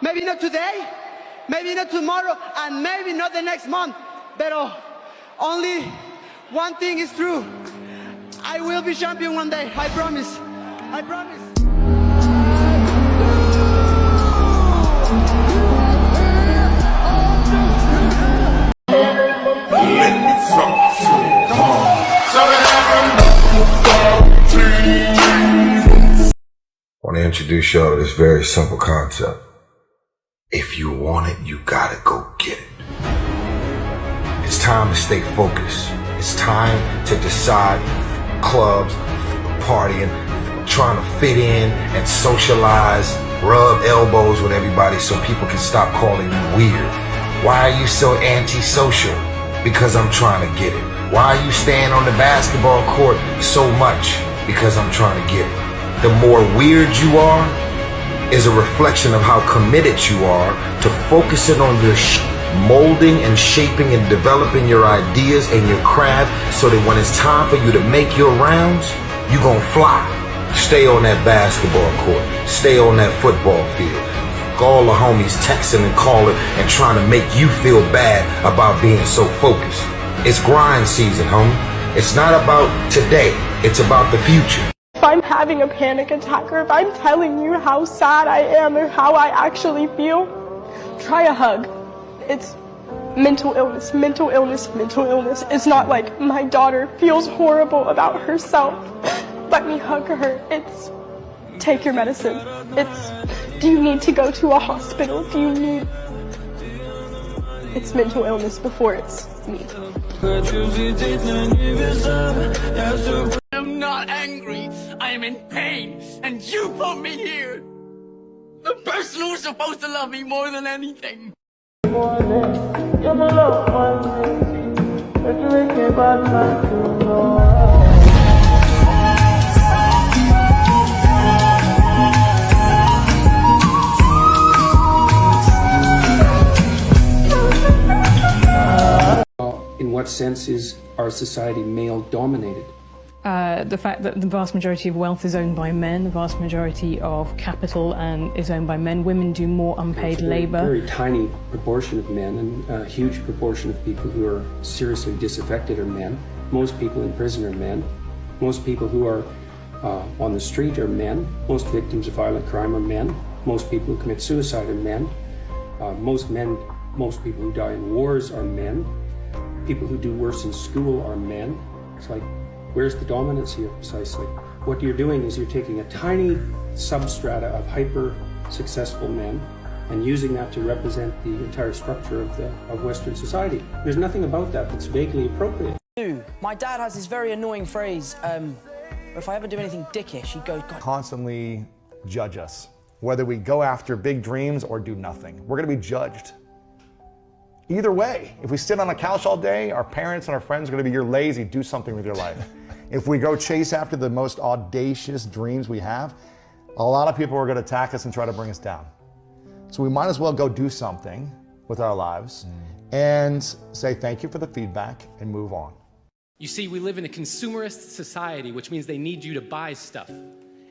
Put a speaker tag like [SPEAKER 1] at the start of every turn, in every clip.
[SPEAKER 1] Maybe not today, maybe not tomorrow, and maybe not the next month. But only one thing is true. I will be champion one day. I promise. I promise.
[SPEAKER 2] I want to introduce y'all to this very simple concept. If you want it, you gotta go get it. It's time to stay focused. It's time to decide clubs, partying, trying to fit in and socialize, rub elbows with everybody so people can stop calling you weird. Why are you so antisocial? Because I'm trying to get it. Why are you staying on the basketball court so much? Because I'm trying to get it. The more weird you are is a reflection of how committed you are to focusing on your molding and shaping and developing your ideas and your craft so that when it's time for you to make your rounds, you're gonna fly. Stay on that basketball court. Stay on that football field. All the homies texting and calling and trying to make you feel bad about being so focused. It's grind season, homie. It's not about today. It's about the future.
[SPEAKER 3] If I'm having a panic attack or if I'm telling you how sad I am or how I actually feel, try a hug. It's mental illness, mental illness, mental illness. It's not like my daughter feels horrible about herself. Let me hug her. It's take your medicine. It's do you need to go to a hospital? Do you need... It's mental illness before it's me.
[SPEAKER 4] I'm not angry, I'm in pain, and you put me here! The person who's supposed to love me more than anything!
[SPEAKER 5] In what sense is our society male-dominated?
[SPEAKER 6] The fact that the vast majority of wealth is owned by men, the vast majority of capital is owned by men. Women do more unpaid labour.
[SPEAKER 5] A very tiny proportion of men and a huge proportion of people who are seriously disaffected are men. Most people in prison are men. Most people who are on the street are men. Most victims of violent crime are men. Most people who commit suicide are men. Most people who die in wars are men. People who do worse in school are men. It's like, where's the dominance here precisely? What you're doing is you're taking a tiny substrata of hyper-successful men and using that to represent the entire structure of Western society. There's nothing about that that's vaguely appropriate.
[SPEAKER 7] My dad has this very annoying phrase, if I ever do anything dickish, he goes, God.
[SPEAKER 8] Constantly judge us, whether we go after big dreams or do nothing. We're gonna be judged. Either way, if we sit on a couch all day, our parents and our friends are gonna be, you're lazy, do something with your life. If we go chase after the most audacious dreams we have, a lot of people are gonna attack us and try to bring us down. So we might as well go do something with our lives and say thank you for the feedback and move on.
[SPEAKER 9] You see, we live in a consumerist society, which means they need you to buy stuff.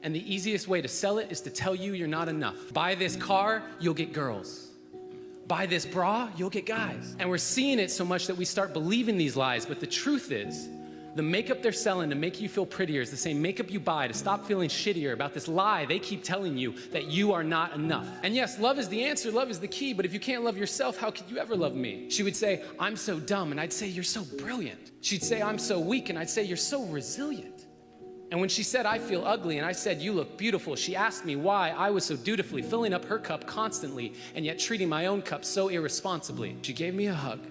[SPEAKER 9] And the easiest way to sell it is to tell you you're not enough. Buy this car, you'll get girls. Buy this bra, you'll get guys. And we're seeing it so much that we start believing these lies, but the truth is, the makeup they're selling to make you feel prettier is the same makeup you buy to stop feeling shittier about this lie they keep telling you that you are not enough. And yes, love is the answer, love is the key, but if you can't love yourself, how could you ever love me? She would say, I'm so dumb, and I'd say, you're so brilliant. She'd say, I'm so weak, and I'd say, you're so resilient. And when she said, I feel ugly, and I said, you look beautiful, she asked me why I was so dutifully filling up her cup constantly and yet treating my own cup so irresponsibly. She gave me a hug,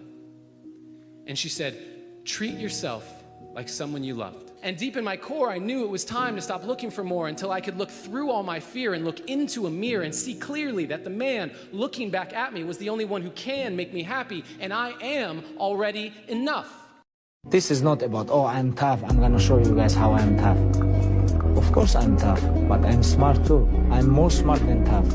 [SPEAKER 9] and she said, treat yourself like someone you loved. And deep in my core, I knew it was time to stop looking for more until I could look through all my fear and look into a mirror and see clearly that the man looking back at me was the only one who can make me happy, and I am already enough.
[SPEAKER 10] This is not about, oh, I'm tough, I'm gonna show you guys how I'm tough. Of course I'm tough, but I'm smart too. I'm more smart than tough.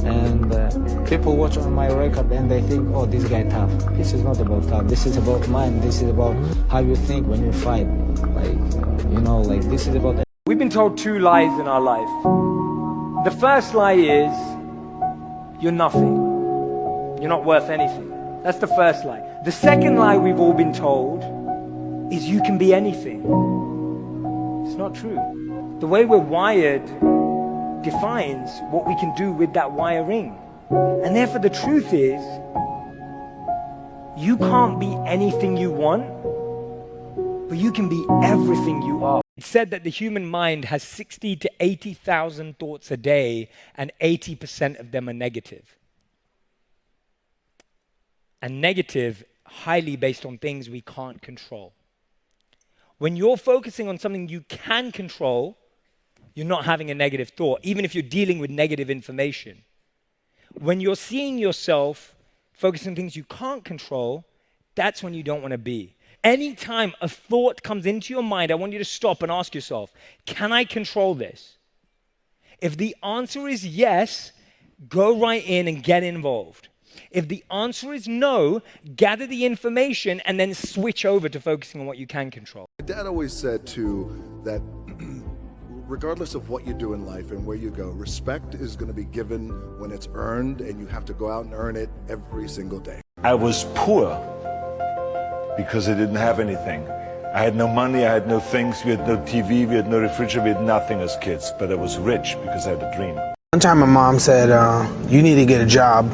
[SPEAKER 10] And people watch on my record and they think, oh, this guy tough. This is not about tough. This is about mind. This is about how you think when you fight. Like, you know, like this is about...
[SPEAKER 11] We've been told two lies in our life. The first lie is, you're nothing. You're not worth anything. That's the first lie. The second lie we've all been told is you can be anything. It's not true. The way we're wired defines what we can do with that wiring. And therefore the truth is, you can't be anything you want, but you can be everything you are. It's said that the human mind has 60 to 80,000 thoughts a day, and 80% of them are negative. And negative, highly based on things we can't control. When you're focusing on something you can control, you're not having a negative thought, even if you're dealing with negative information. When you're seeing yourself focusing on things you can't control, that's when you don't want to be. Anytime a thought comes into your mind, I want you to stop and ask yourself, can I control this? If the answer is yes, go right in and get involved. If the answer is no, gather the information and then switch over to focusing on what you can control.
[SPEAKER 12] My dad always said too that regardless of what you do in life and where you go, respect is going to be given when it's earned, and you have to go out and earn it every single day.
[SPEAKER 13] I was poor because I didn't have anything. I had no money, I had no things, we had no TV, we had no refrigerator, we had nothing as kids, but I was rich because I had a dream.
[SPEAKER 14] One time my mom said, you need to get a job.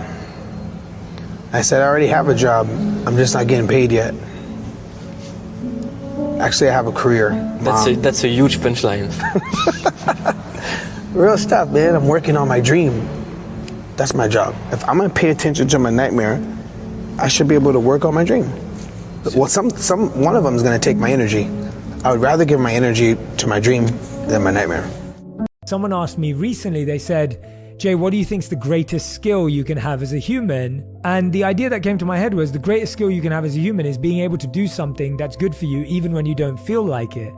[SPEAKER 14] I said, I already have a job, I'm just not getting paid yet. Actually, I have a career.
[SPEAKER 15] That's a huge punchline.
[SPEAKER 14] Real stuff, man. I'm working on my dream. That's my job. If I'm gonna pay attention to my nightmare, I should be able to work on my dream. Well, one of them is gonna take my energy. I would rather give my energy to my dream than my nightmare.
[SPEAKER 11] Someone asked me recently, they said, Jay, what do you think is the greatest skill you can have as a human? And the idea that came to my head was the greatest skill you can have as a human is being able to do something that's good for you even when you don't feel like it.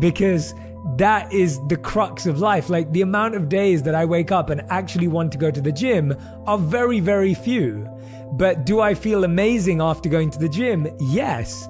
[SPEAKER 11] Because that is the crux of life. Like, the amount of days that I wake up and actually want to go to the gym are very, very few. But do I feel amazing after going to the gym? Yes.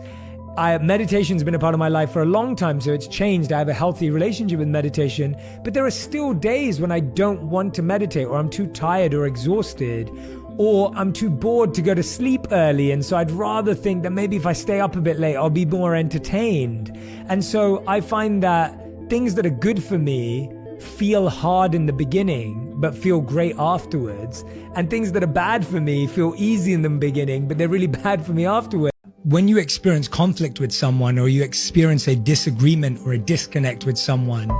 [SPEAKER 11] Meditation's been a part of my life for a long time, so it's changed. I have a healthy relationship with meditation, but there are still days when I don't want to meditate, or I'm too tired or exhausted, or I'm too bored to go to sleep early, and so I'd rather think that maybe if I stay up a bit late, I'll be more entertained. And so I find that things that are good for me feel hard in the beginning, but feel great afterwards, and things that are bad for me feel easy in the beginning, but they're really bad for me afterwards. When you experience conflict with someone, or you experience a disagreement or a disconnect with someone,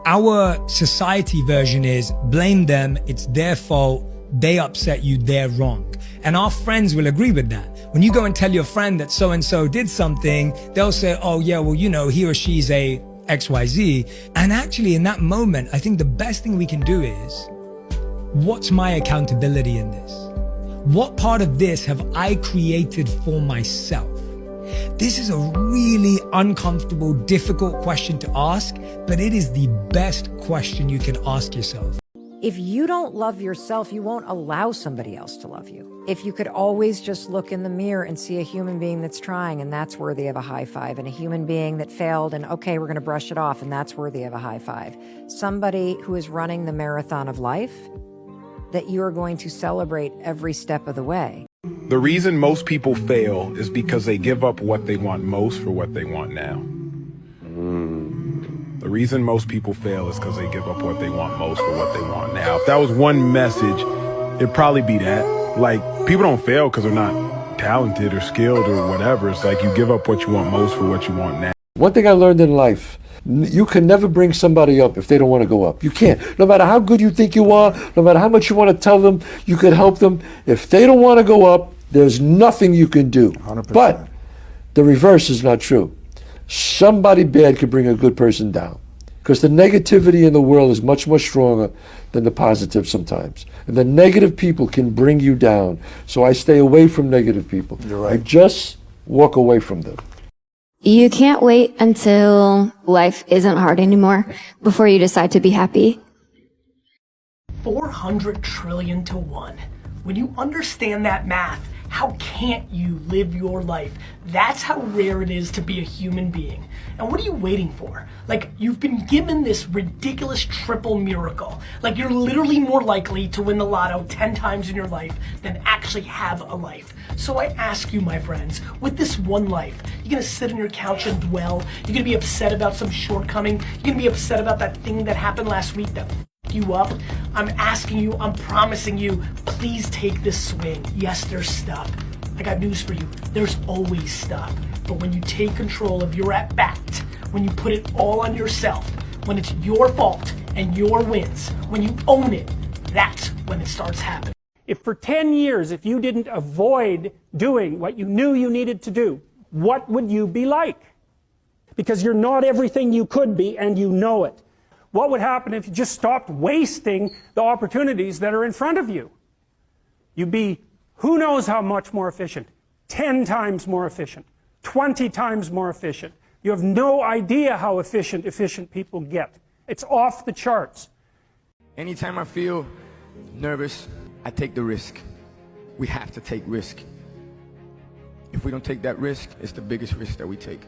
[SPEAKER 11] our society version is blame them, it's their fault, they upset you, they're wrong. And our friends will agree with that. When you go and tell your friend that so-and-so did something, they'll say, oh yeah, well, you know, he or she's a XYZ. And actually in that moment, I think the best thing we can do is, what's my accountability in this? What part of this have I created for myself? This is a really uncomfortable, difficult question to ask, but it is the best question you can ask yourself.
[SPEAKER 16] If you don't love yourself, you won't allow somebody else to love you. If you could always just look in the mirror and see a human being that's trying and that's worthy of a high five, and a human being that failed and okay, we're going to brush it off and that's worthy of a high five. Somebody who is running the marathon of life that you are going to celebrate every step of the way.
[SPEAKER 17] The reason most people fail is because they give up what they want most for what they want now. The reason most people fail is because they give up what they want most for what they want now. If that was one message, it'd probably be that. Like, people don't fail because they're not talented or skilled or whatever. It's like you give up what you want most for what you want now.
[SPEAKER 18] One thing I learned in life, you can never bring somebody up if they don't want to go up. You can't. No matter how good you think you are, no matter how much you want to tell them, you can help them. If they don't want to go up, there's nothing you can do. 100%. But the reverse is not true. Somebody bad could bring a good person down. Because the negativity in the world is much more stronger than the positive sometimes. And the negative people can bring you down. So I stay away from negative people. You're right. I just walk away from them.
[SPEAKER 19] You can't wait until life isn't hard anymore before you decide to be happy.
[SPEAKER 20] 400 trillion to 1. When you understand that math, how can't you live your life? That's how rare it is to be a human being. And what are you waiting for? Like, you've been given this ridiculous triple miracle. Like, you're literally more likely to win the lotto 10 times in your life than actually have a life. So I ask you, my friends, with this one life, you're gonna sit on your couch and dwell? You're gonna be upset about some shortcoming? You're gonna be upset about that thing that happened last week that f***ed you up? I'm asking you, I'm promising you, please take this swing. Yes, there's stuff. I got news for you. There's always stuff. But when you take control of your at-bat, when you put it all on yourself, when it's your fault and your wins, when you own it, that's when it starts happening.
[SPEAKER 21] If for 10 years, if you didn't avoid doing what you knew you needed to do, what would you be like? Because you're not everything you could be, and you know it. What would happen if you just stopped wasting the opportunities that are in front of you? You'd be who knows how much more efficient, 10 times more efficient, 20 times more efficient. You have no idea how efficient people get. It's off the charts.
[SPEAKER 22] Anytime I feel nervous, I take the risk. We have to take risk. If we don't take that risk, it's the biggest risk that we take.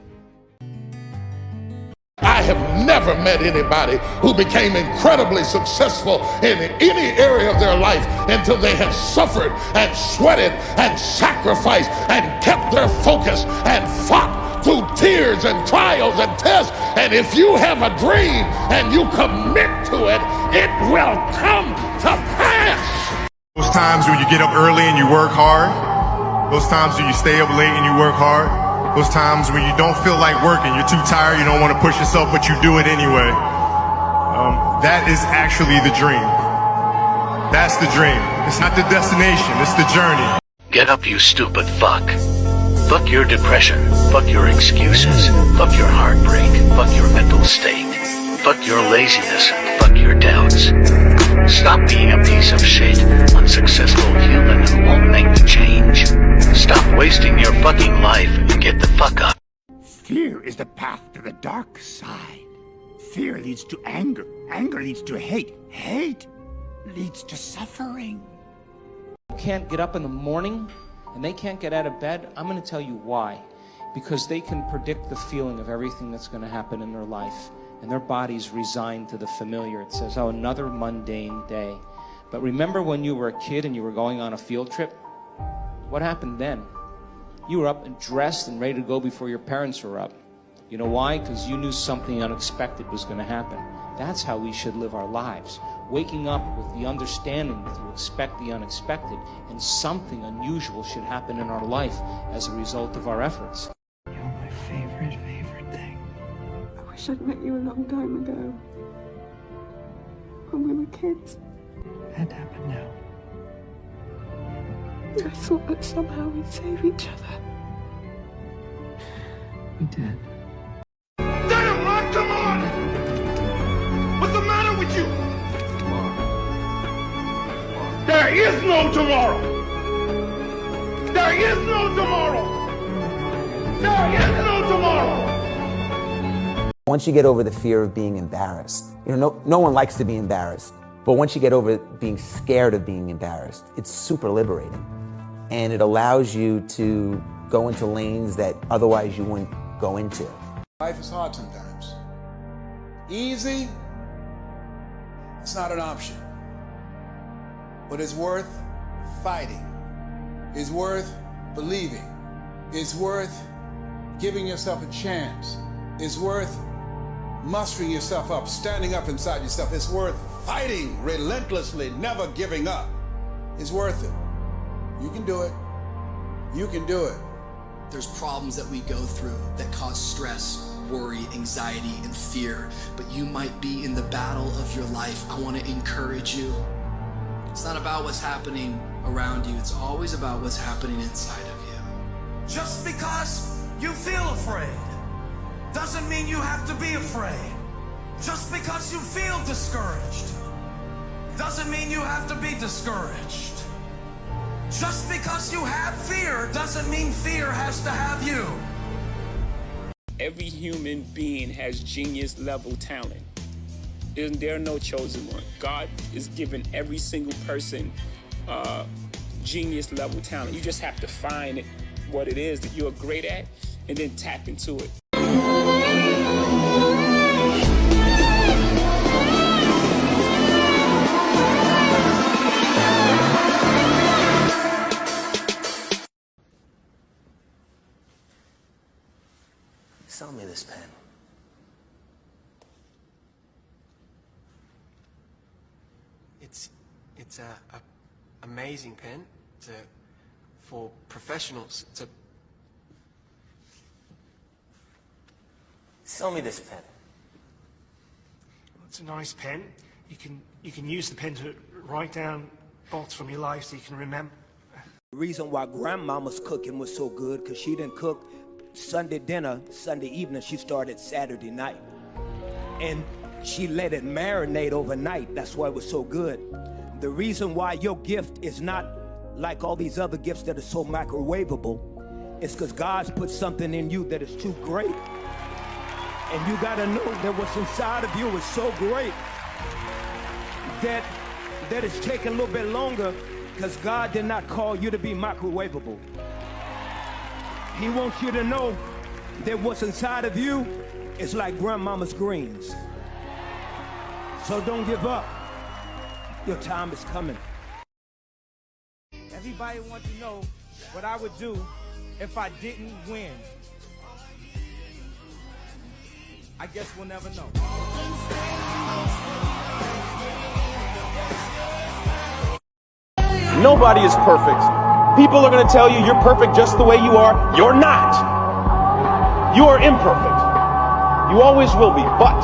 [SPEAKER 23] I have never met anybody who became incredibly successful in any area of their life until they had suffered and sweated and sacrificed and kept their focus and fought through tears and trials and tests. And if you have a dream and you commit to it, it will come to pass.
[SPEAKER 24] Those times when you get up early and you work hard, those times when you stay up late and you work hard, those times when you don't feel like working, you're too tired, you don't want to push yourself, but you do it anyway. That is actually the dream. That's the dream. It's not the destination, it's the journey.
[SPEAKER 25] Get up, you stupid fuck. Fuck your depression. Fuck your excuses. Fuck your heartbreak. Fuck your mental state. Fuck your laziness. Fuck your doubts. Stop being a piece of shit, unsuccessful human who won't make the change. Stop wasting your fucking life and get the fuck up.
[SPEAKER 26] Fear is the path to the dark side. Fear leads to anger. Anger leads to hate. Hate leads to suffering.
[SPEAKER 27] Can't get up in the morning and they can't get out of bed. I'm going to tell you why. Because they can predict the feeling of everything that's going to happen in their life. And their body's resigned to the familiar. It says, oh, another mundane day. But remember when you were a kid and you were going on a field trip? What happened then? You were up and dressed and ready to go before your parents were up. You know why? Because you knew something unexpected was going to happen. That's how we should live our lives. Waking up with the understanding that you expect the unexpected, and something unusual should happen in our life as a result of our efforts.
[SPEAKER 28] You're my favorite thing. I wish I'd met you a long time ago. When we were kids. That happened now. I thought that somehow we'd save each other. We did.
[SPEAKER 23] Damn, man, come on! What's the matter with you? There is no tomorrow! There is no tomorrow! There is no tomorrow!
[SPEAKER 29] Once you get over the fear of being embarrassed, no one likes to be embarrassed, but once you get over being scared of being embarrassed, it's super liberating. And it allows you to go into lanes that otherwise you wouldn't go into.
[SPEAKER 30] Life is hard sometimes. Easy, it's not an option. But it's worth fighting. It's worth believing. It's worth giving yourself a chance. It's worth mustering yourself up, standing up inside yourself. It's worth fighting relentlessly, never giving up. It's worth it. You can do it. You can do it.
[SPEAKER 31] There's problems that we go through that cause stress, worry, anxiety, and fear, but you might be in the battle of your life. I want to encourage you. It's not about what's happening around you. It's always about what's happening inside of you.
[SPEAKER 32] Just because you feel afraid doesn't mean you have to be afraid. Just because you feel discouraged doesn't mean you have to be discouraged. Just because you have fear doesn't mean fear has to have you.
[SPEAKER 33] Every human being has genius level talent. There are no chosen one. God is giving every single person genius level talent. You just have to find what it is that you're great at and then tap into it.
[SPEAKER 1] Sell me this pen.
[SPEAKER 2] It's a amazing pen. For professionals.
[SPEAKER 1] Sell me this pen.
[SPEAKER 2] It's a nice pen. You can use the pen to write down thoughts from your life so you can remember.
[SPEAKER 3] The reason why grandmama's cooking was so good, because she didn't cook Sunday dinner, Sunday evening, she started Saturday night. And she let it marinate overnight. That's why it was so good. The reason why your gift is not like all these other gifts that are so microwavable is because God's put something in you that is too great. And you gotta know that what's inside of you is so great that it's taking a little bit longer, because God did not call you to be microwavable. He wants you to know that what's inside of you is like grandmama's greens. So don't give up. Your time is coming.
[SPEAKER 4] Everybody wants to know what I would do if I didn't win. I guess we'll never know.
[SPEAKER 5] Nobody is perfect. People are going to tell you you're perfect just the way you are. You're not. You are imperfect. You always will be. But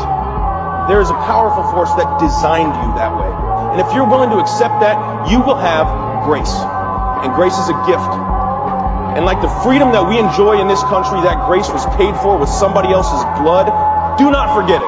[SPEAKER 5] there is a powerful force that designed you that way. And if you're willing to accept that, you will have grace. And grace is a gift. And like the freedom that we enjoy in this country, that grace was paid for with somebody else's blood. Do not forget it.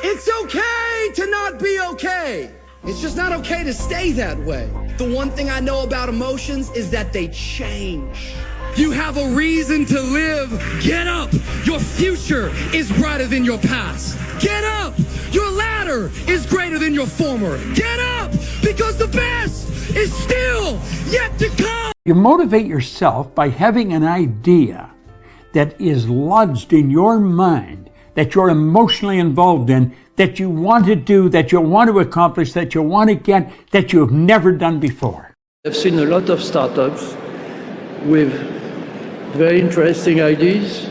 [SPEAKER 6] It's okay to not be okay. It's just not okay to stay that way. The one thing I know about emotions is that they change. You have a reason to live. Get up. Your future is brighter than your past. Get up. Your ladder is greater than your former. Get up, because the best is still yet to come.
[SPEAKER 7] You motivate yourself by having an idea that is lodged in your mind, that you're emotionally involved in, that you want to do, that you want to accomplish, that you want to get, that you have never done before.
[SPEAKER 18] I've seen a lot of startups with very interesting ideas,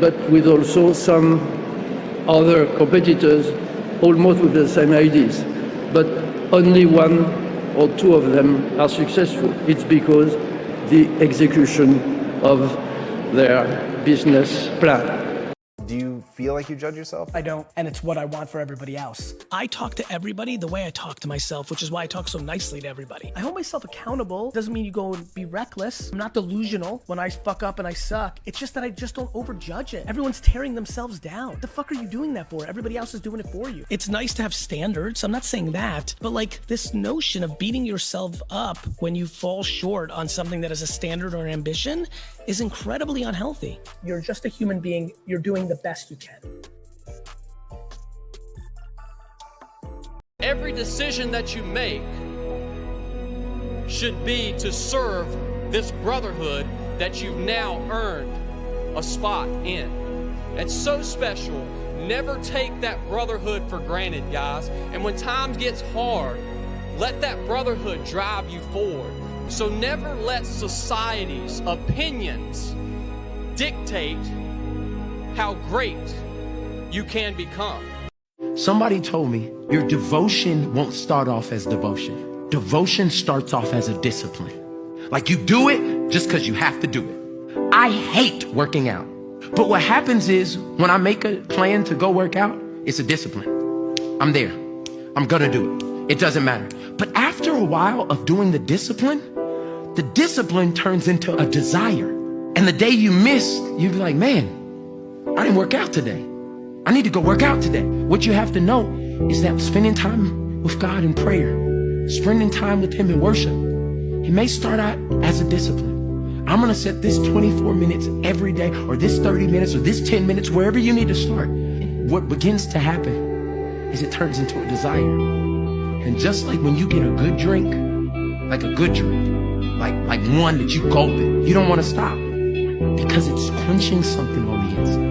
[SPEAKER 18] but with also some other competitors almost with the same ideas. But only one or two of them are successful. It's because the execution of their business plan.
[SPEAKER 8] Do you feel like you judge yourself?
[SPEAKER 20] I don't, and it's what I want for everybody else. I talk to everybody the way I talk to myself, which is why I talk so nicely to everybody. I hold myself accountable. Doesn't mean you go and be reckless. I'm not delusional when I fuck up and I suck. It's just that I just don't overjudge it. Everyone's tearing themselves down. What the fuck are you doing that for? Everybody else is doing it for you. It's nice to have standards. I'm not saying that, but like this notion of beating yourself up when you fall short on something that is a standard or an ambition is incredibly unhealthy. You're just a human being. You're doing the best you can.
[SPEAKER 9] Every decision that you make should be to serve this brotherhood that you've now earned a spot in. It's so special. Never take that brotherhood for granted, guys. And when times gets hard, let that brotherhood drive you forward. So never let society's opinions dictate how great you can become.
[SPEAKER 10] Somebody told me your devotion won't start off as devotion. Devotion starts off as a discipline. Like you do it just because you have to do it. I hate working out. But what happens is when I make a plan to go work out, it's a discipline. I'm there. I'm gonna do it. It doesn't matter. But after a while of doing the discipline turns into a desire. And the day you miss, you'll be like, man, I didn't work out today. I need to go work out today. What you have to know is that spending time with God in prayer, spending time with Him in worship, it may start out as a discipline. I'm gonna set this 24 minutes every day, or this 30 minutes, or this 10 minutes, wherever you need to start. What begins to happen is it turns into a desire. And just like when you get a good drink, like a good drink, like one that you gulp it, you don't want to stop because it's quenching something on the inside.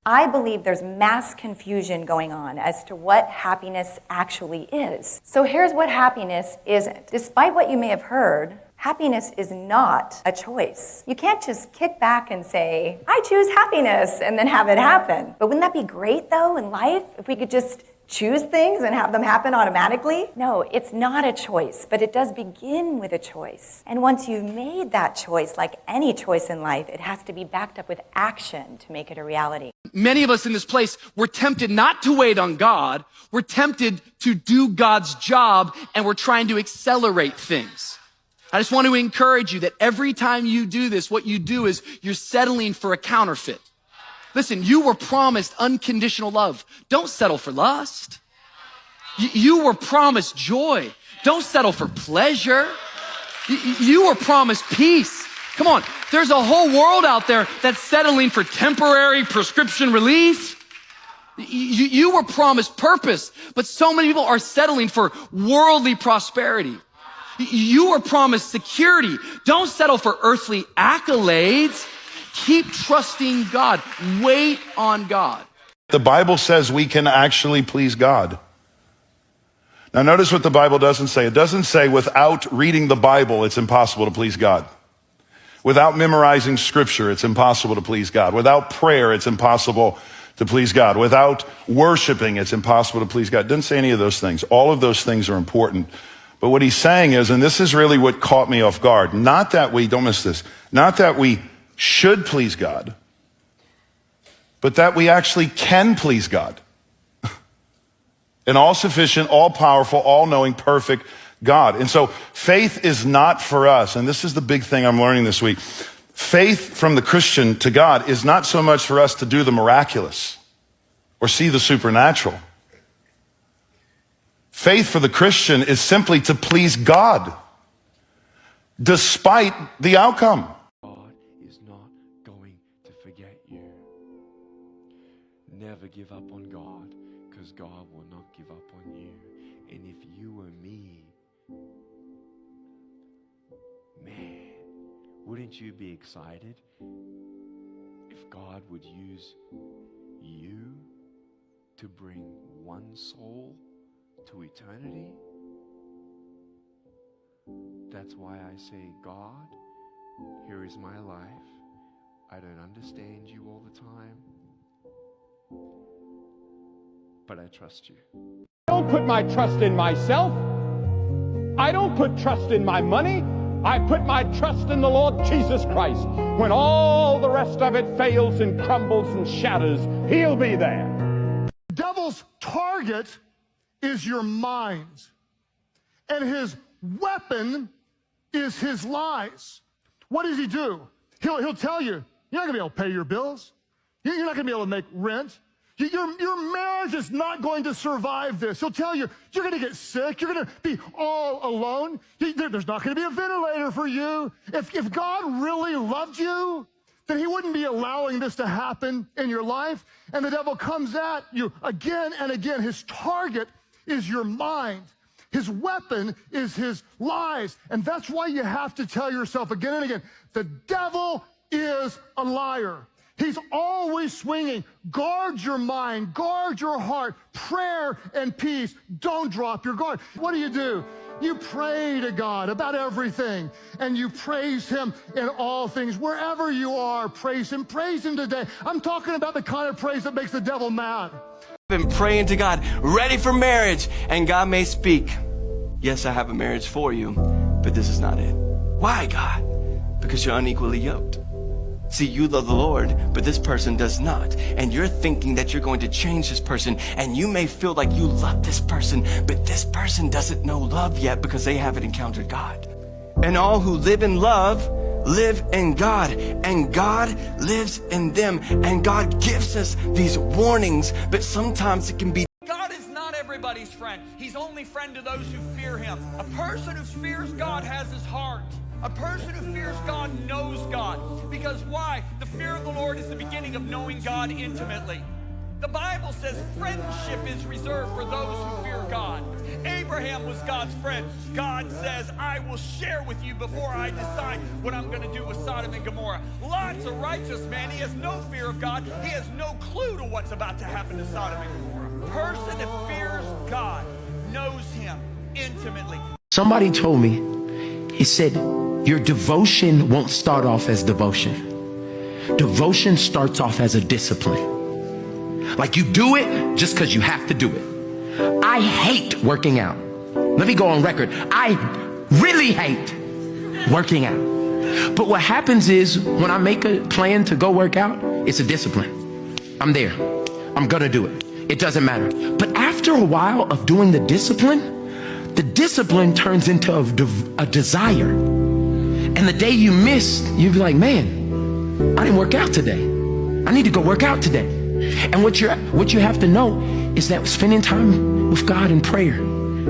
[SPEAKER 12] I believe there's mass confusion going on as to what happiness actually is. So here's what happiness isn't. Despite what you may have heard, Happiness is not a choice. You can't just kick back and say, I choose happiness, and then have it happen. But wouldn't that be great, though, in life, if we could just choose things and have them happen automatically? No, it's not a choice, but it does begin with a choice. And once you've made that choice, like any choice in life, it has to be backed up with action to make it a reality.
[SPEAKER 1] Many of us in this place, we're tempted not to wait on God. We're tempted to do God's job, and we're trying to accelerate things. I just want to encourage you that every time you do this, what you do is you're settling for a counterfeit. Listen, you were promised unconditional love. Don't settle for lust. You were promised joy. Don't settle for pleasure. You were promised peace. Come on, there's a whole world out there that's settling for temporary prescription relief. You were promised purpose, but so many people are settling for worldly prosperity. You were promised security. Don't settle for earthly accolades. Keep trusting God. Wait on God.
[SPEAKER 23] The Bible says we can actually please God. Now notice what the Bible doesn't say. It doesn't say without reading the Bible, it's impossible to please God. Without memorizing scripture, it's impossible to please God. Without prayer, it's impossible to please God. Without worshiping, it's impossible to please God. It doesn't say any of those things. All of those things are important. But what he's saying is, and this is really what caught me off guard, not that we, don't miss this, not that we should please God, but that we actually can please God. An all-sufficient, all-powerful, all-knowing, perfect God. And so faith is not for us, and this is the big thing I'm learning this week. Faith from the Christian to God is not so much for us to do the miraculous or see the supernatural. Faith for the Christian is simply to please God, despite the outcome.
[SPEAKER 11] God is not going to forget you. Never give up on God, because God will not give up on you. And if you were me, man, wouldn't you be excited if God would use you to bring one soul to eternity? That's why I say, God, here is my life. I don't understand you all the time, but I trust you.
[SPEAKER 5] I don't put my trust in myself. I don't put trust in my money. I put my trust in the Lord Jesus Christ. When all the rest of it fails and crumbles and shatters, he'll be there.
[SPEAKER 13] The devil's target is your mind, and his weapon is his lies. What does he do? He'll tell you, you're not gonna be able to pay your bills. You're not gonna be able to make rent. Your marriage is not going to survive this. He'll tell you, you're gonna get sick. You're gonna be all alone. There's not gonna be a ventilator for you. If God really loved you, then he wouldn't be allowing this to happen in your life. And the devil comes at you again and again. His target is your mind. His weapon is his lies. And that's why you have to tell yourself again and again, the devil is a liar. He's always swinging. Guard your mind, guard your heart, prayer and peace. Don't drop your guard. What do? You pray to God about everything, and you praise him in all things. Wherever you are, praise him today. I'm talking about the kind of praise that makes the devil mad.
[SPEAKER 11] Been praying to God, ready for marriage, and God may speak, yes, I have a marriage for you, but this is not it. Why, God? Because you're unequally yoked. See, you love the Lord, but this person does not. And you're thinking that you're going to change this person, and you may feel like you love this person, but this person doesn't know love yet because they haven't encountered God. And all who live in love live in God, and God lives in them. And God gives us these warnings, but sometimes it can be.
[SPEAKER 14] God is not everybody's friend. He's only friend to those who fear him. A person who fears God has his heart. A person who fears God knows God. Because why? The fear of the Lord is the beginning of knowing God intimately. The Bible says friendship is reserved for those who fear God. Abraham was God's friend. God says, I will share with you before I decide what I'm going to do with Sodom and Gomorrah. Lot's a righteous man. He has no fear of God. He has no clue to what's about to happen to Sodom and Gomorrah. A person that fears God knows him intimately.
[SPEAKER 10] Somebody told me, he said, Your devotion won't start off as devotion. Devotion starts off as a discipline. Like you do it just because you have to do it. I hate working out. Let me go on record. I really hate working out. But what happens is when I make a plan to go work out, it's a discipline. I'm there. I'm gonna do it. It doesn't matter. But after a while of doing the discipline turns into a desire. And the day you miss, you'd be like, man, I didn't work out today. I need to go work out today. And what you have to know is that spending time with God in prayer,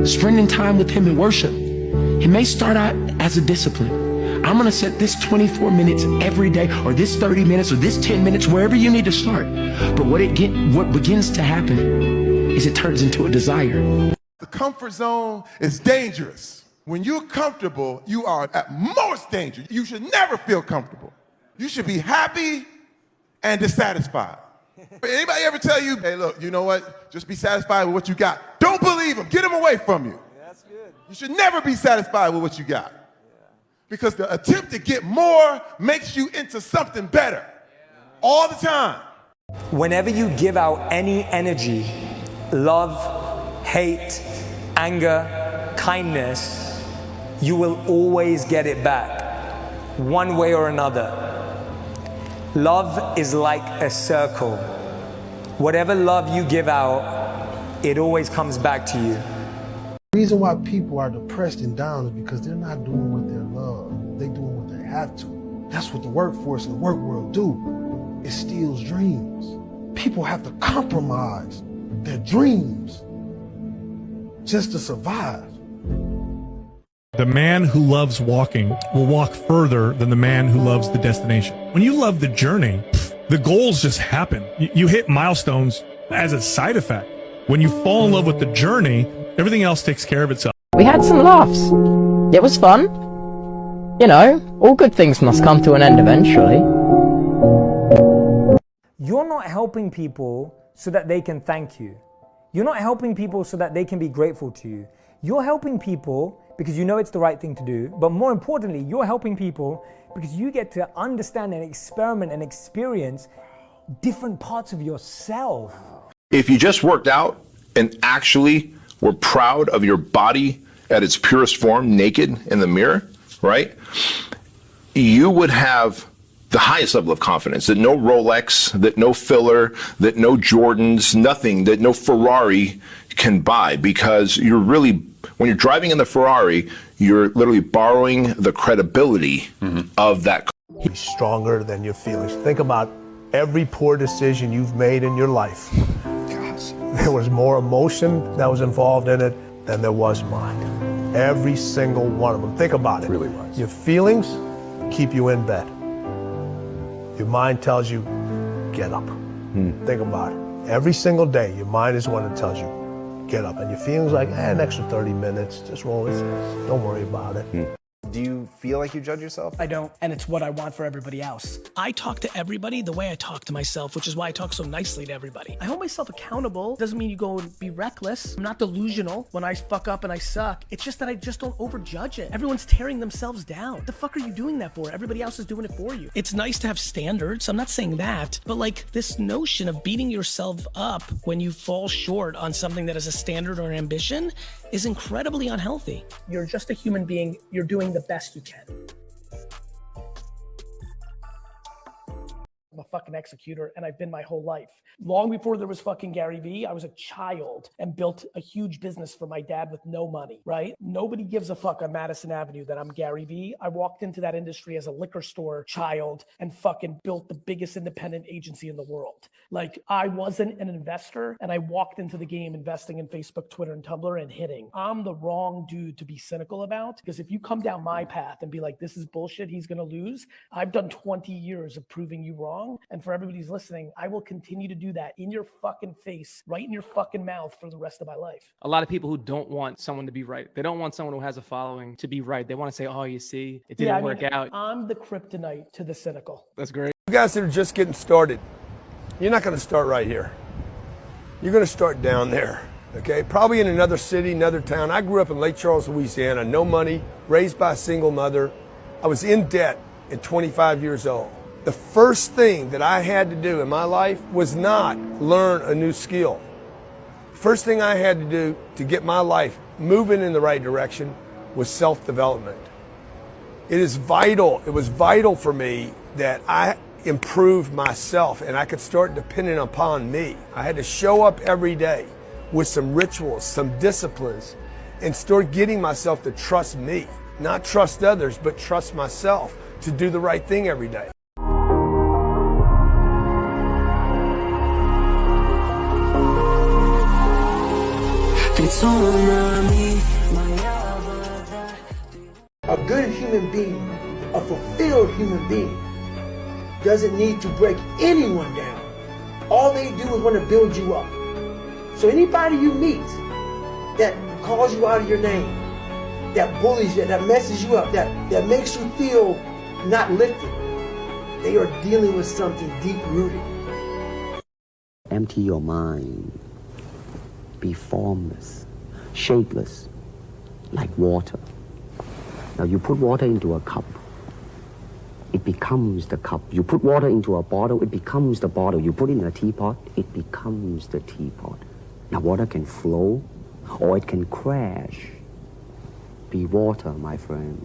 [SPEAKER 10] spending time with Him in worship, it may start out as a discipline. I'm gonna set this 24 minutes every day, or this 30 minutes, or this 10 minutes, wherever you need to start. But what begins to happen is it turns into a desire.
[SPEAKER 15] The comfort zone is dangerous. When you're comfortable, you are at most danger. You should never feel comfortable. You should be happy and dissatisfied. Anybody ever tell you, hey, look, you know what? Just be satisfied with what you got. Don't believe them. Get them away from you. Yeah, that's good. You should never be satisfied with what you got. Because the attempt to get more makes you into something better all the time.
[SPEAKER 3] Whenever you give out any energy, love, hate, anger, kindness, you will always get it back, one way or another. Love is like a circle. Whatever love you give out, it always comes back to you.
[SPEAKER 16] The reason why people are depressed and down is because they're not doing what they love. They're doing what they have to. That's what the workforce and the work world do. It steals dreams. People have to compromise their dreams just to survive.
[SPEAKER 17] The man who loves walking will walk further than the man who loves the destination. When you love the journey, the goals just happen. You hit milestones as a side effect. When you fall in love with the journey, everything else takes care of itself.
[SPEAKER 19] We had some laughs. It was fun. You know, all good things must come to an end eventually.
[SPEAKER 21] You're not helping people so that they can thank you. You're not helping people so that they can be grateful to you. You're helping people because you know it's the right thing to do, but more importantly, you're helping people because you get to understand and experiment and experience different parts of yourself.
[SPEAKER 22] If you just worked out and actually were proud of your body at its purest form, naked in the mirror, right? You would have the highest level of confidence that no Rolex, that no filler, that no Jordans, nothing, that no Ferrari can buy, because you're really, when you're driving in the Ferrari, you're literally borrowing the credibility of that.
[SPEAKER 24] Be stronger than your feelings. Think about every poor decision you've made in your life. Gosh. There was more emotion that was involved in it than there was mind. Every single one of them. Think about it. Really was. Your feelings keep you in bed. Your mind tells you, get up. Think about it. Every single day, your mind is the one that tells you, get up. And your feelings like, an extra 30 minutes, just roll it. Don't worry about it.
[SPEAKER 8] Do you feel like you judge yourself?
[SPEAKER 20] I don't, and it's what I want for everybody else. I talk to everybody the way I talk to myself, which is why I talk so nicely to everybody. I hold myself accountable. Doesn't mean you go and be reckless. I'm not delusional when I fuck up and I suck. It's just that I just don't overjudge it. Everyone's tearing themselves down. What the fuck are you doing that for? Everybody else is doing it for you. It's nice to have standards. I'm not saying that, but like this notion of beating yourself up when you fall short on something that is a standard or an ambition is incredibly unhealthy. You're just a human being. You're doing the best you can. I'm a fucking executor, and I've been my whole life. Long before there was fucking Gary Vee, I was a child and built a huge business for my dad with no money, right? Nobody gives a fuck on Madison Avenue that I'm Gary Vee. I walked into that industry as a liquor store child and fucking built the biggest independent agency in the world. Like, I wasn't an investor, and I walked into the game investing in Facebook, Twitter, and Tumblr and hitting. I'm the wrong dude to be cynical about, because if you come down my path and be like, this is bullshit, he's gonna lose, I've done 20 years of proving you wrong. And for everybody who's listening, I will continue to do that in your fucking face, right in your fucking mouth for the rest of my life.
[SPEAKER 9] A lot of people who don't want someone to be right. They don't want someone who has a following to be right. They want to say, oh, you see, it didn't work out.
[SPEAKER 20] I'm the kryptonite to the cynical.
[SPEAKER 9] That's great.
[SPEAKER 24] You guys that are just getting started, you're not going to start right here. You're going to start down there, okay? Probably in another city, another town. I grew up in Lake Charles, Louisiana, no money, raised by a single mother, I was in debt at 25 years old. The first thing that I had to do in my life was not learn a new skill. First thing I had to do to get my life moving in the right direction was self-development. It was vital for me that I improved myself and I could start depending upon me. I had to show up every day with some rituals, some disciplines, and start getting myself to trust me. Not trust others, but trust myself to do the right thing every day.
[SPEAKER 2] A good human being, a fulfilled human being, doesn't need to break anyone down. All they do is want to build you up. So anybody you meet that calls you out of your name, that bullies you, that messes you up, that makes you feel not lifted, they are dealing with something deep-rooted.
[SPEAKER 4] Empty your mind. Be formless, shapeless, like water. Now you put water into a cup, it becomes the cup. You put water into a bottle, it becomes the bottle. You put it in a teapot, it becomes the teapot. Now water can flow or it can crash. Be water, my friend.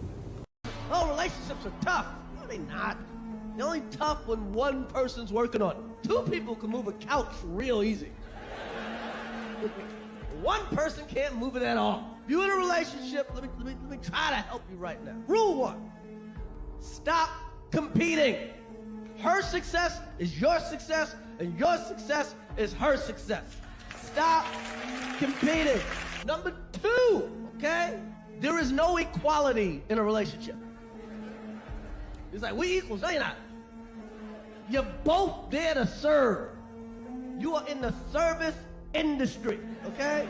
[SPEAKER 6] Oh, relationships are tough. No, they're not. They're only tough when one person's working on it. Two people can move a couch real easy. One person can't move it at all. If you're in a relationship, let me try to help you right now. Rule 1, stop competing. Her success is your success, and your success is her success. Stop competing. Number 2, okay? There is no equality in a relationship. It's like, we equals. No, you're not. You're both there to serve. You are in the service industry, okay?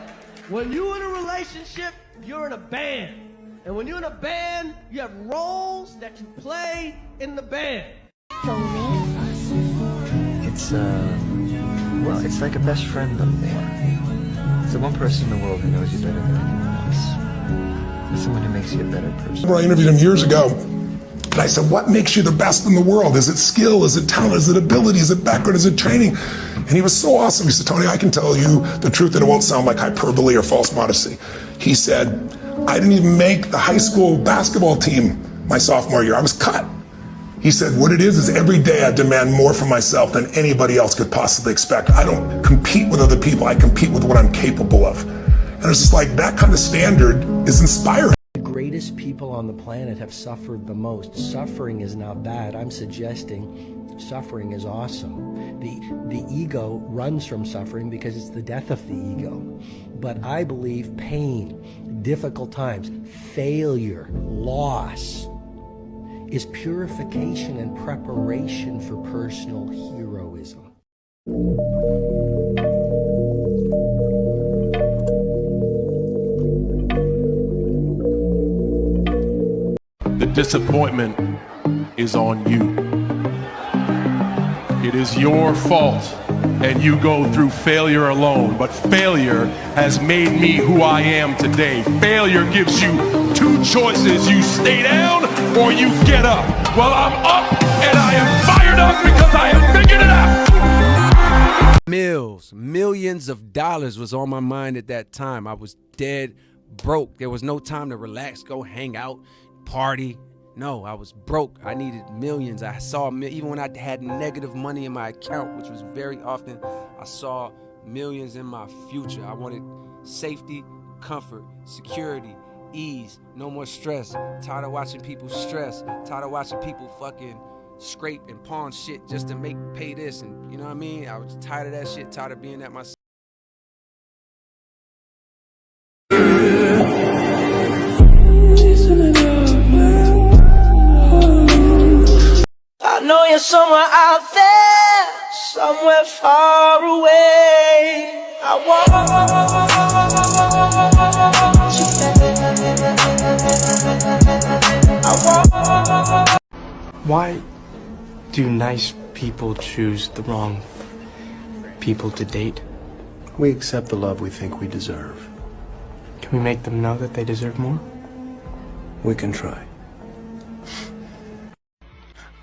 [SPEAKER 6] When you're in a relationship, you're in a band. And when you're in a band, you have roles that you play in the band.
[SPEAKER 7] It's, well, it's like a best friend, but more. It's the one person in the world who knows you better than anyone else. It's someone who makes you a better person.
[SPEAKER 23] I interviewed him years ago, and I said, what makes you the best in the world? Is it skill? Is it talent? Is it ability? Is it background? Is it training? And he was so awesome. He said, Tony, I can tell you the truth and it won't sound like hyperbole or false modesty. He said, I didn't even make the high school basketball team my sophomore year. I was cut. He said, what it is every day I demand more from myself than anybody else could possibly expect. I don't compete with other people. I compete with what I'm capable of. And it's just like, that kind of standard is inspiring.
[SPEAKER 25] The greatest people on the planet have suffered the most. Suffering is not bad. I'm suggesting suffering is awesome. The ego runs from suffering because it's the death of the ego. But I believe pain, difficult times, failure, loss is purification and preparation for personal heroism.
[SPEAKER 5] The disappointment is on you. It is your fault, and you go through failure alone. But failure has made me who I am today. Failure gives you 2 choices. You stay down or you get up. Well, I'm up, and I am fired up because I have figured it out.
[SPEAKER 26] Millions of dollars was on my mind at that time. I was dead broke. There was no time to relax, go hang out, party. No, I was broke. I needed millions. I saw, even when I had negative money in my account, which was very often, I saw millions in my future. I wanted safety, comfort, security, ease, no more stress. Tired of watching people stress. Tired of watching people fucking scrape and pawn shit just to pay this, and you know what I mean? I was tired of that shit, tired of being that myself.
[SPEAKER 6] I know you're somewhere out there, somewhere far away. I want
[SPEAKER 7] Why do nice people choose the wrong people to date?
[SPEAKER 24] We accept the love we think we deserve.
[SPEAKER 7] Can we make them know that they deserve more?
[SPEAKER 24] We can try.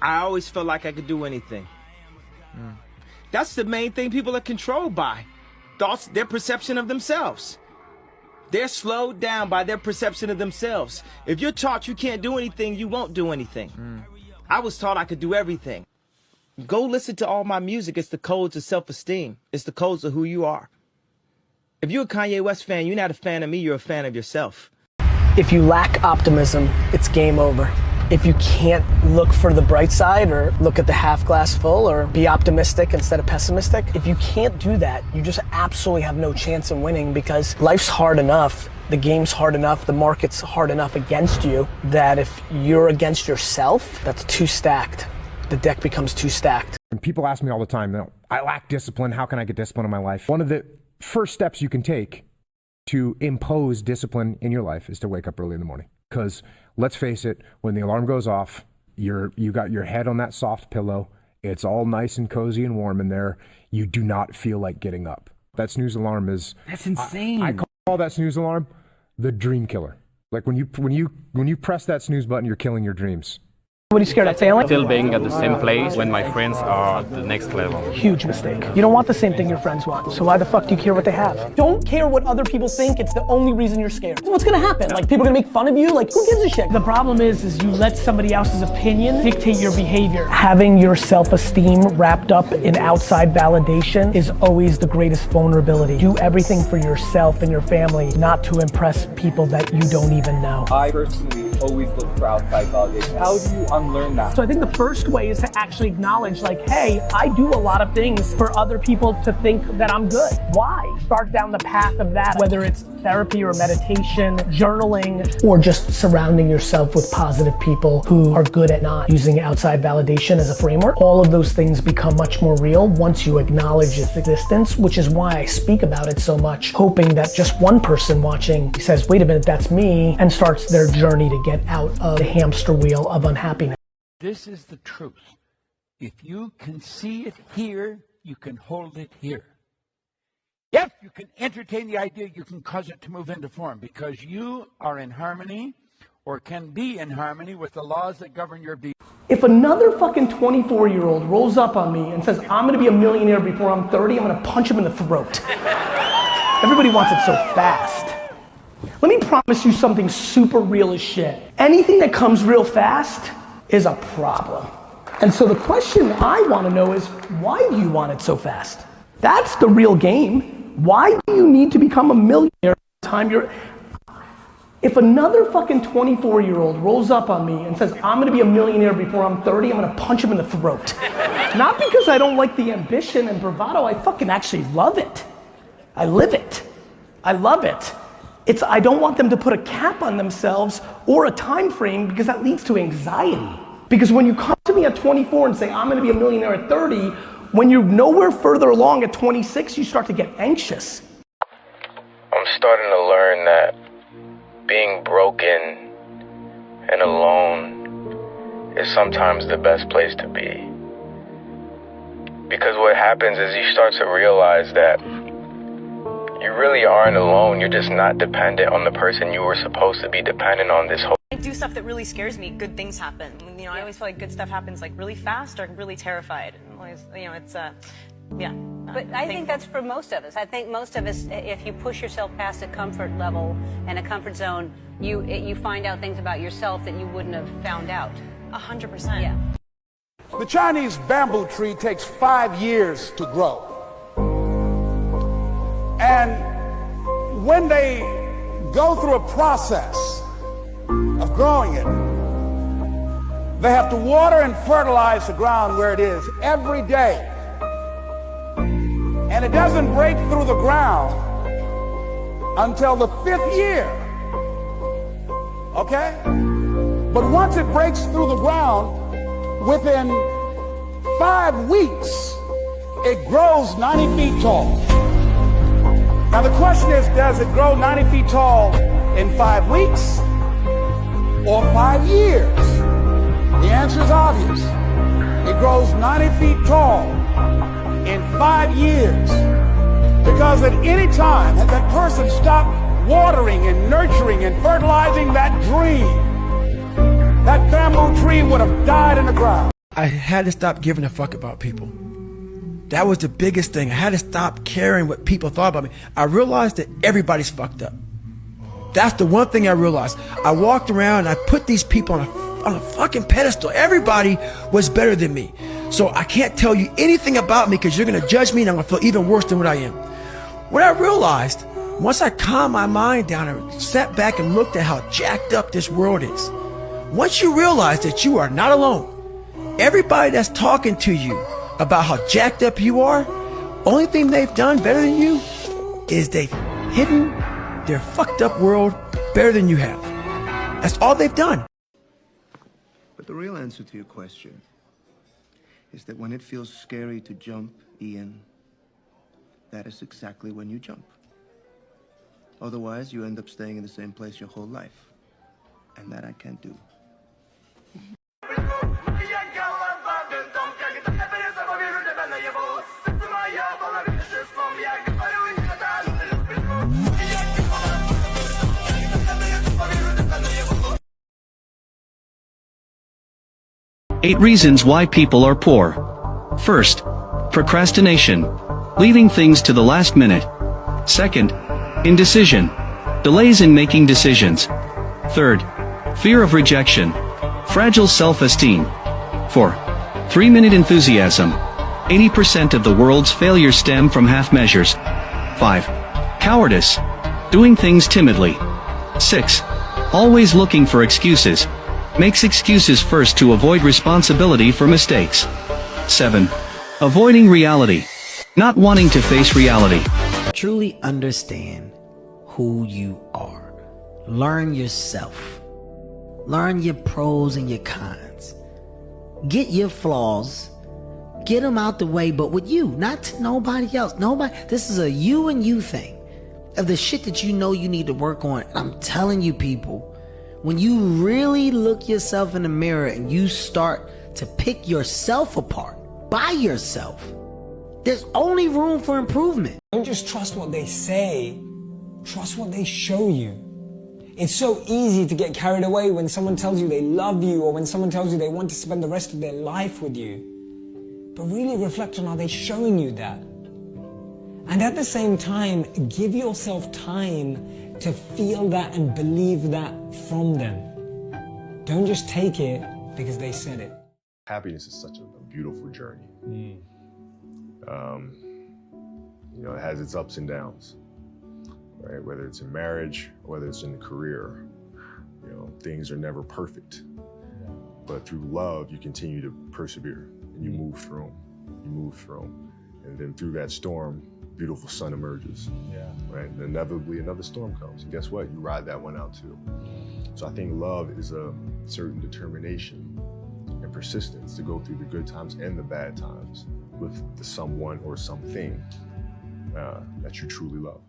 [SPEAKER 1] I always felt like I could do anything. That's the main thing people are controlled by. Thoughts, their perception of themselves. They're slowed down by their perception of themselves. If you're taught you can't do anything, you won't do anything. I was taught I could do everything. Go listen to all my music. It's the codes of self-esteem. It's the codes of who you are. If you're a Kanye West fan, you're not a fan of me, you're a fan of yourself.
[SPEAKER 11] If you lack optimism, it's game over. If you can't look for the bright side or look at the half glass full or be optimistic instead of pessimistic, if you can't do that, you just absolutely have no chance of winning, because life's hard enough, the game's hard enough, the market's hard enough against you, that if you're against yourself, that's too stacked. The deck becomes too stacked.
[SPEAKER 12] And people ask me all the time, I lack discipline, how can I get discipline in my life? One of the first steps you can take to impose discipline in your life is to wake up early in the morning. Because let's face it, when the alarm goes off, you got your head on that soft pillow, it's all nice and cozy and warm in there, you do not feel like getting up. That snooze alarm is...
[SPEAKER 13] That's insane.
[SPEAKER 12] I call that snooze alarm the dream killer. Like when you press that snooze button, you're killing your dreams.
[SPEAKER 11] What are you scared of failing?
[SPEAKER 14] Still being at the same place when my friends are at the next level.
[SPEAKER 11] Huge mistake. You don't want the same thing your friends want, so why the fuck do you care what they have? Don't care what other people think, it's the only reason you're scared. What's gonna happen? Like, people are gonna make fun of you? Like, who gives a shit?
[SPEAKER 20] The problem is you let somebody else's opinion dictate your behavior.
[SPEAKER 11] Having your self-esteem wrapped up in outside validation is always the greatest vulnerability. Do everything for yourself and your family, not to impress people that you don't even know.
[SPEAKER 18] I personally always look for outside validation. How do you unlearn that?
[SPEAKER 11] So I think the first way is to actually acknowledge, like, hey, I do a lot of things for other people to think that I'm good. Why? Start down the path of that, whether it's therapy or meditation, journaling, or just surrounding yourself with positive people who are good at not using outside validation as a framework. All of those things become much more real once you acknowledge its existence, which is why I speak about it so much, hoping that just one person watching says, wait a minute, that's me, and starts their journey to get out of the hamster wheel of unhappiness.
[SPEAKER 13] This is the truth. If you can see it here, you can hold it here. If you can entertain the idea, you can cause it to move into form, because you are in harmony, or can be in harmony, with the laws that govern your being.
[SPEAKER 11] If another fucking 24-year-old rolls up on me and says, I'm gonna be a millionaire before I'm 30, I'm gonna punch him in the throat. Everybody wants it so fast. Let me promise you something super real as shit. Anything that comes real fast is a problem. And so the question I want to know is, why do you want it so fast? That's the real game. Why do you need to become a millionaire time you're... If another fucking 24-year-old rolls up on me and says, I'm gonna be a millionaire before I'm 30, I'm gonna punch him in the throat. Not because I don't like the ambition and bravado, I fucking actually love it. I live it. I love it. I don't want them to put a cap on themselves or a time frame, because that leads to anxiety. Because when you come to me at 24 and say, I'm gonna be a millionaire at 30, when you're nowhere further along at 26, you start to get anxious.
[SPEAKER 27] I'm starting to learn that being broken and alone is sometimes the best place to be. Because what happens is you start to realize that you really aren't alone. You're just not dependent on the person you were supposed to be dependent on this whole.
[SPEAKER 28] I do stuff that really scares me. Good things happen. You know, I always feel like good stuff happens like really fast or really terrified. Always, you know, it's yeah.
[SPEAKER 29] But I think that's for most of us. I think most of us, if you push yourself past a comfort level and a comfort zone, you find out things about yourself that you wouldn't have found out.
[SPEAKER 28] 100%.
[SPEAKER 29] Yeah.
[SPEAKER 30] The Chinese bamboo tree takes 5 years to grow. And when they go through a process of growing it, they have to water and fertilize the ground where it is every day. And it doesn't break through the ground until the 5th year. Okay? But once it breaks through the ground, within 5 weeks, it grows 90 feet tall. Now the question is, does it grow 90 feet tall in 5 weeks or 5 years? The answer is obvious. It grows 90 feet tall in 5 years. Because at any time had that person stopped watering and nurturing and fertilizing that dream, that bamboo tree would have died in the ground.
[SPEAKER 2] I had to stop giving a fuck about people. That was the biggest thing. I had to stop caring what people thought about me. I realized that everybody's fucked up. That's the one thing I realized. I walked around and I put these people on a fucking pedestal. Everybody was better than me. So I can't tell you anything about me because you're going to judge me and I'm going to feel even worse than what I am. What I realized, once I calmed my mind down and sat back and looked at how jacked up this world is, once you realize that you are not alone, everybody that's talking to you about how jacked up you are, only thing they've done better than you is they've hidden their fucked up world better than you have. That's all they've done.
[SPEAKER 3] But the real answer to your question is that when it feels scary to jump, Ian, that is exactly when you jump. Otherwise, you end up staying in the same place your whole life. And that I can't do.
[SPEAKER 8] 8 reasons why people are poor. First, procrastination, leaving things to the last minute. Second, indecision, delays in making decisions. Third, fear of rejection, fragile self-esteem. 4. 3-minute enthusiasm. 80% of the world's failures stem from half measures. 5. Cowardice, doing things timidly. 6. Always looking for excuses, makes excuses first to avoid responsibility for mistakes. 7. Avoiding reality, not wanting to face reality.
[SPEAKER 9] Truly understand who you are. Learn yourself. Learn your pros and your cons. Get your flaws. Get them out the way, but with you, not to nobody else. This is a you and you thing. Of the shit that you know you need to work on. I'm telling you, people, when you really look yourself in the mirror and you start to pick yourself apart by yourself, there's only room for improvement.
[SPEAKER 10] Don't just trust what they say, trust what they show you. It's so easy to get carried away when someone tells you they love you or when someone tells you they want to spend the rest of their life with you. But really reflect on, are they showing you that? And at the same time, give yourself time to feel that and believe that from them. Don't just take it because they said it.
[SPEAKER 15] Happiness is such a beautiful journey. It has its ups and downs, right? Whether it's in marriage, or whether it's in a career, things are never perfect. But through love, you continue to persevere and you move through them. You move through them. And then through that storm, beautiful sun emerges, right? And inevitably another storm comes. And guess what? You ride that one out too. So I think love is a certain determination and persistence to go through the good times and the bad times with the someone or something that you truly love.